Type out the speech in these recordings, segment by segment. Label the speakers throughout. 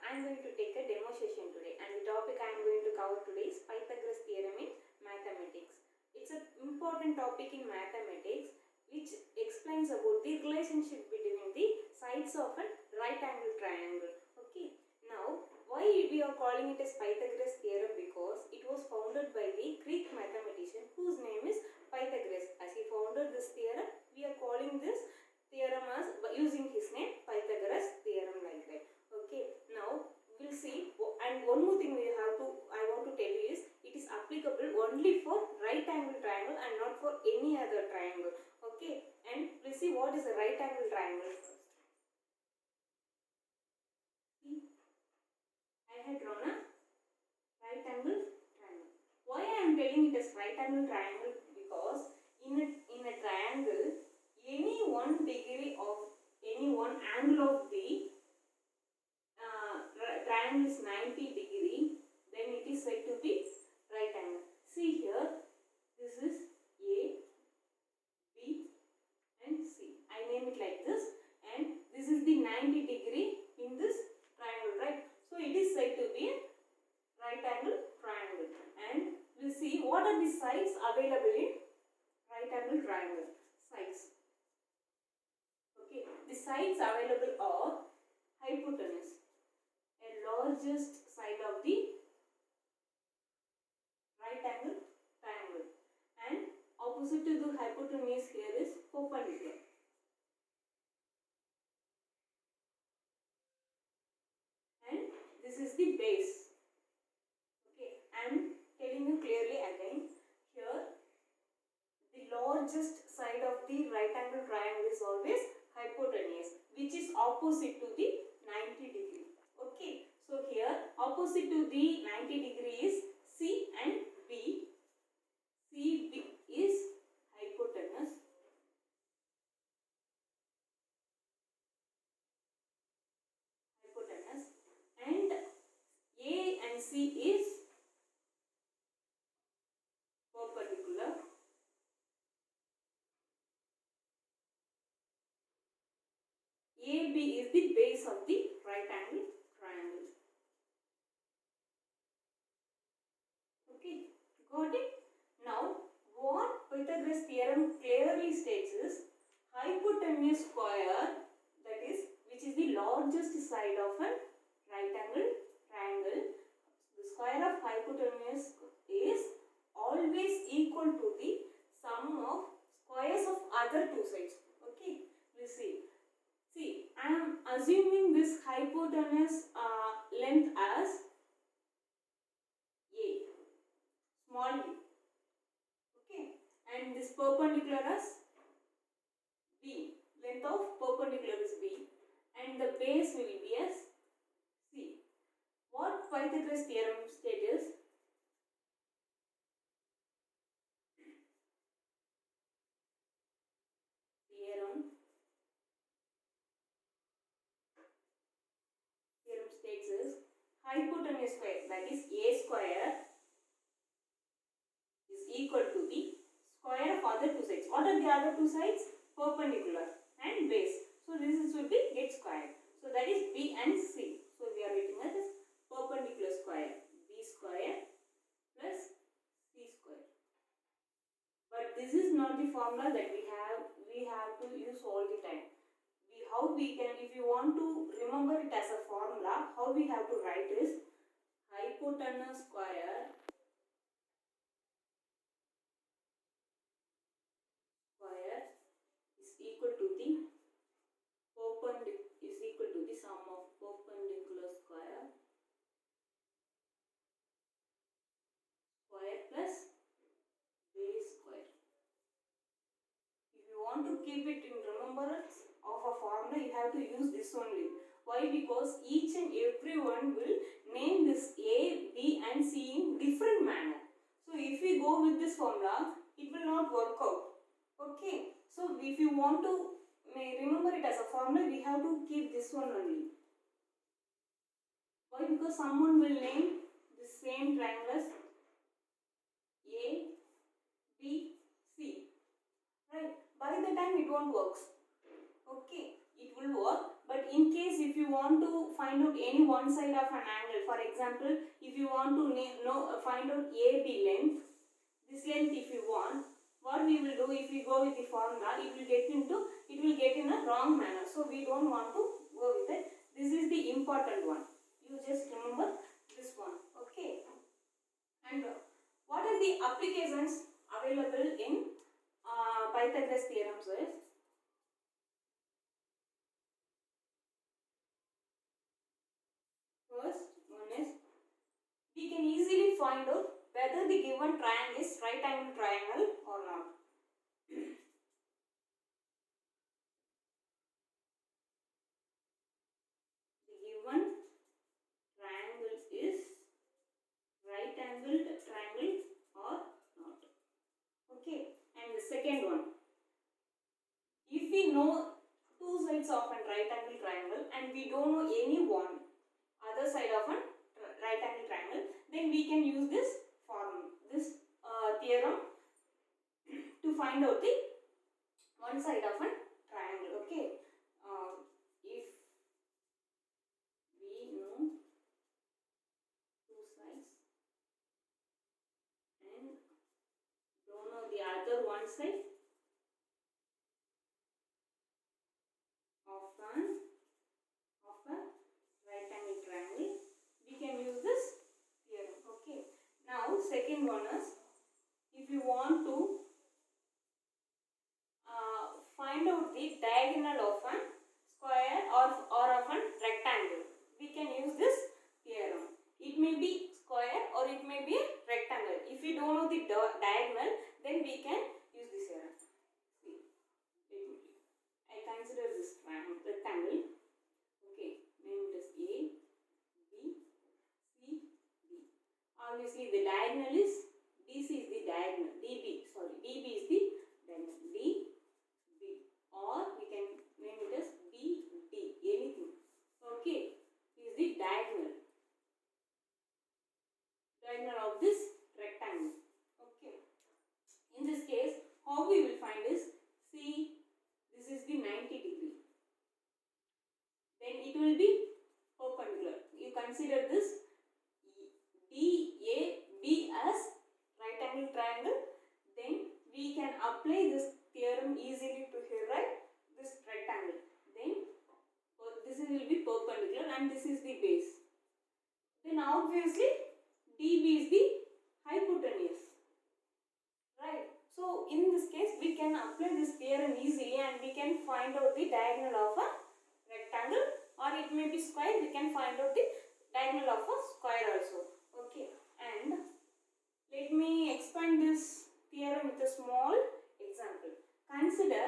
Speaker 1: I am going to take a demo session today, and the topic I am going to cover today is Pythagoras theorem in mathematics. It's an important topic in mathematics which explains about the relationship between the sides of a right angle triangle. Okay. Now, why we are calling it as Pythagoras theorem? Because it was founded by the Greek mathematician whose name is Pythagoras. As he founded this theorem, we are calling this theorem as using his name Pythagoras theorem, like that. Okay, now we'll see. And one more thing I want to tell you is it is applicable only for right angle triangle and not for any other triangle. Okay, and we'll see what is a right angle triangle first. See, I had drawn a right angle triangle. Why I am telling it as right angle triangle? Because in a triangle, any one degree of any one angle of the triangle is 90 degree, then it is said to be right angle. See here, this is A, B and C. I name it like this, and this is the 90 degree in this triangle, right? So it is said to be a right angle triangle. And we'll see what are the sides available in right angle triangle. Sides. Okay, the sides available are hypotenuse, a largest side of the right angle triangle, and opposite to the hypotenuse here is perpendicular. And this is the base. Okay, I am telling you clearly again. Here, the largest side of the right angle triangle is always hypotenuse, which is opposite to the 90 degree. Okay, so here opposite to the 90 degree is C and B. CB is hypotenuse. And A and C is perpendicular. AB is the base of the right angle triangle. Okay, got it? Now, what Pythagoras theorem clearly states is hypotenuse square, that is, which is the largest side of a right angle triangle. The square of hypotenuse is always equal to the sum of squares of other two sides. Okay, we see. See, I am assuming this hypotenuse length as A, small d. Okay, and this perpendicular as B, length of perpendicular is B, and the base will be as C. What Pythagoras theorem states is states is hypotenuse square, that is A square, is equal to the square of other two sides. What are the other two sides? Perpendicular and base. So this will be get squared. So that is B and C. So we are writing as perpendicular square, B square plus C square. But this is not the formula that we have to use all the time. How we can, if you want to remember it as a formula, how we have to write is hypotenuse square is equal to the sum of perpendicular square plus base square. If you want to keep it in remembrance of a formula, you have to use this only. Why? Because each and every one will name this A, B and C in different manner. So if we go with this formula, it will not work out. Okay. So if you want to remember it as a formula, we have to keep this one only. Why? Because someone will name the same triangle as A, B, C. Right? By the time it won't work. Okay, it will work, but in case if you want to find find out any one side of an angle. For example, if you want to find out AB length, this length if you want, what we will do, if we go with the formula, it will get in a wrong manner. So we don't want to go with it. This is the important one. You just remember this one. Okay. And what are the applications available in Pythagoras theorems is, first one is, we can easily find out whether the given triangle is right angle triangle or not. The given triangle is right angled triangle or not. Okay. And the second one, if we know two sides of a right angle triangle and we don't know any one other side of a right angle triangle, then we can use this theorem to find out the one side of a triangle. Okay. If we know two sides and don't know the other one side of a right angle triangle, we can use this theorem. Okay. Now second one is, if you want to find out the diagonal of a square or of a rectangle, we can use this theorem. It may be square or it may be a rectangle. If we don't know the diagonal, then we can use this theorem. See, I consider this rectangle. Okay, name it as A, B, C, D. Obviously, the diagonal is DC is the diagonal. DB is the diagonal. D, B, or we can name it as B, D. Anything. Okay, is the diagonal of this rectangle. Okay. In this case, how we will find is, see, this is the 90 degree. Then it will be perpendicular. You consider this DAB as right angle triangle. Then we can apply this theorem easily to here, right? This rectangle. Then this will be perpendicular and this is the base. Then obviously DB is the hypotenuse, right? So in this case we can apply this theorem easily and we can find out the diagonal of a rectangle, or it may be square. We can find out the diagonal of a square also. Okay. And let me expand this theorem with a small example. Consider,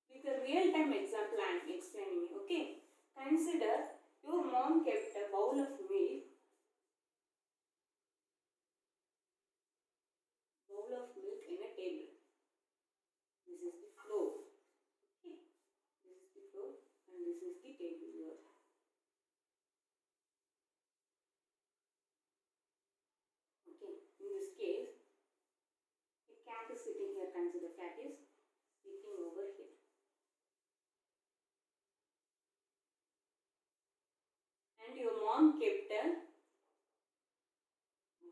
Speaker 1: with a real-time example I am explaining you. Okay. Consider your mom kept a bowl of milk in a table. This is the floor. Okay. This is the floor and this is the table here. Okay. In this case, a cat is sitting here. Consider cat is sitting over here. And your mom kept a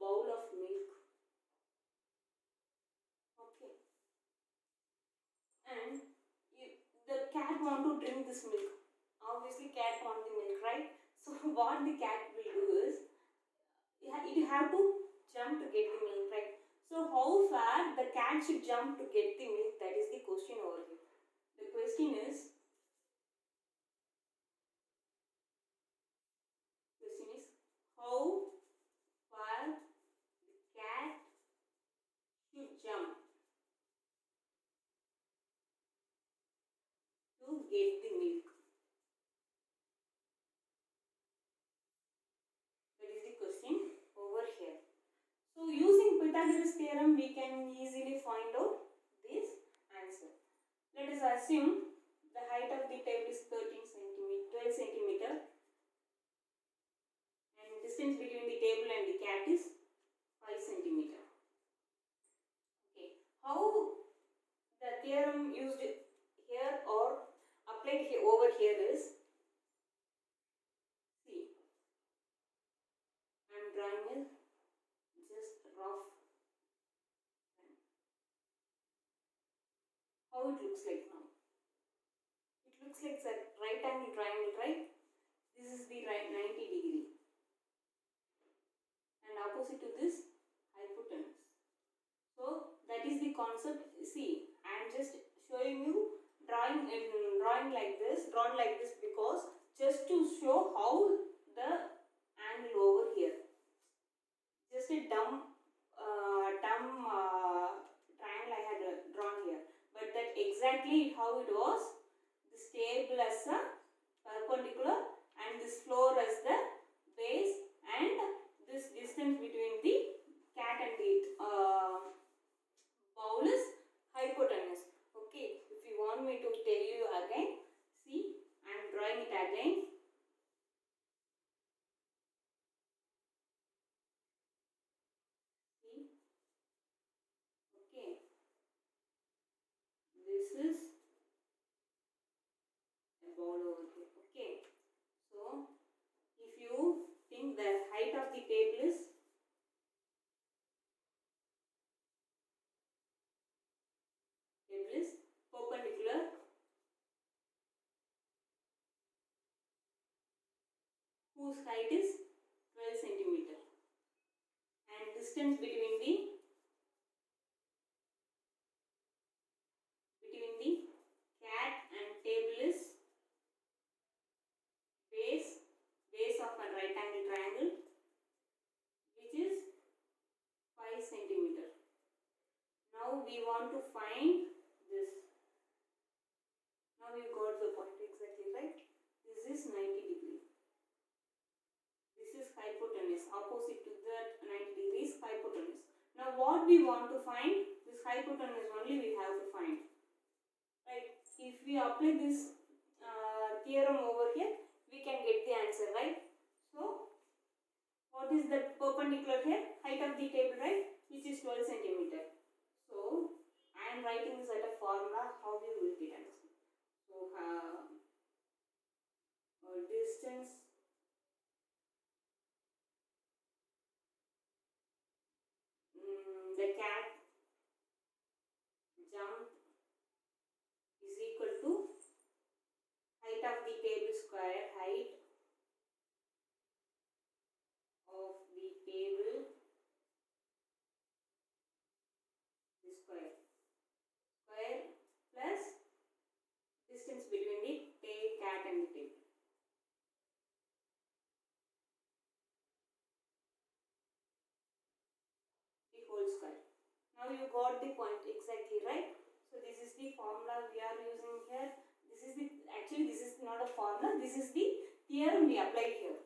Speaker 1: bowl of milk. Okay. And the cat want to drink this milk. Obviously cat want the milk, right? So what the cat will do is, it have to jump to get the milk, right? So how far the cat should jump to get the milk? That is the question over here. The question is how far the cat should jump to get the milk. That is the question over here. So using Pythagoras theorem, we can easily find out this answer. Let us assume the height of the table is 12 centimeter, and distance between the table and the cat is 5 centimeter. Okay, how the theorem used here or applied here over here is, how it looks like now. It looks like a right angle triangle, right? This is the right 90 degree. And opposite to this, hypotenuse. So that is the concept. See, I am just showing you drawn like this because just to show how the angle over here. Just a dumb triangle I had drawn here, but that exactly how it was. This table as a perpendicular and this floor as the base, and this distance between the cat and the bowl is hypotenuse. Okay, if you want me to tell you again, see, I am drawing it again. See, okay, this is a bowl over here. Okay, so if you think the height of the table is perpendicular whose height is 12 centimeter and distance between the cat and table is base of a right angle triangle, which is 5 centimeter. Now we want to find this. Now you got the point exactly, right? This is 90 degree. This is hypotenuse. Opposite to that 90 degrees hypotenuse. Now what we want to find? This hypotenuse only we have to find. Right? If we apply this theorem over here, we can get the answer, right? So what is the perpendicular here? Height of the table, right? Which is 12 centimeter. So I am writing this at a formula. How we will get answer? So distance the cat jump is equal to height of the table square, height of the table the square plus distance between the cat and the table. The whole square. Now you got the point exactly, right? So this is the formula we are using here. This is not a formula, this is the theorem we applied here.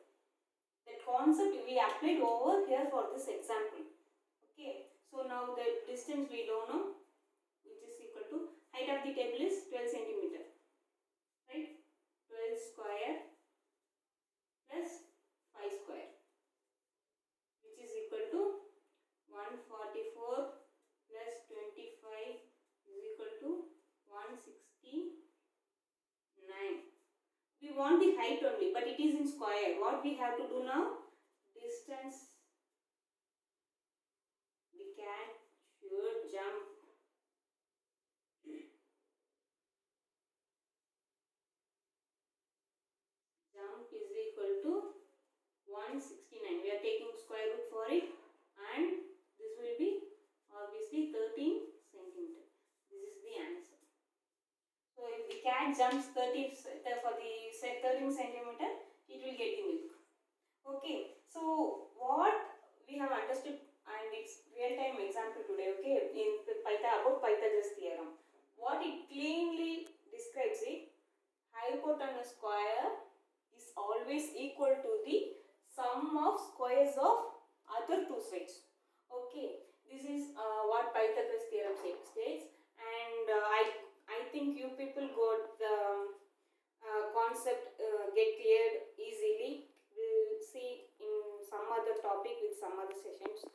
Speaker 1: That concept we applied over here for this example. Okay, so now the distance we don't know, which is equal to height of the table is 12 centimeter, right? 12 square plus 5 square, which is equal to 144 plus 25 is equal to 169. We want the height only, but it is in square. What we have to do now? Distance the cat should jump is equal to 169. We are taking square root for it, and this will be obviously 13 centimeter. This is the answer. So if the cat jumps 13 centimeter, it will get the milk. Okay, so what we have understood, and it's real-time example today, okay, in about Pythagoras theorem. What it cleanly describes it, hypotenuse square is always equal to the sum of squares of other two sides. Okay, this is what Pythagoras theorem states, and I think you people got the concept get cleared easily. We'll see in some other topic with some other sessions.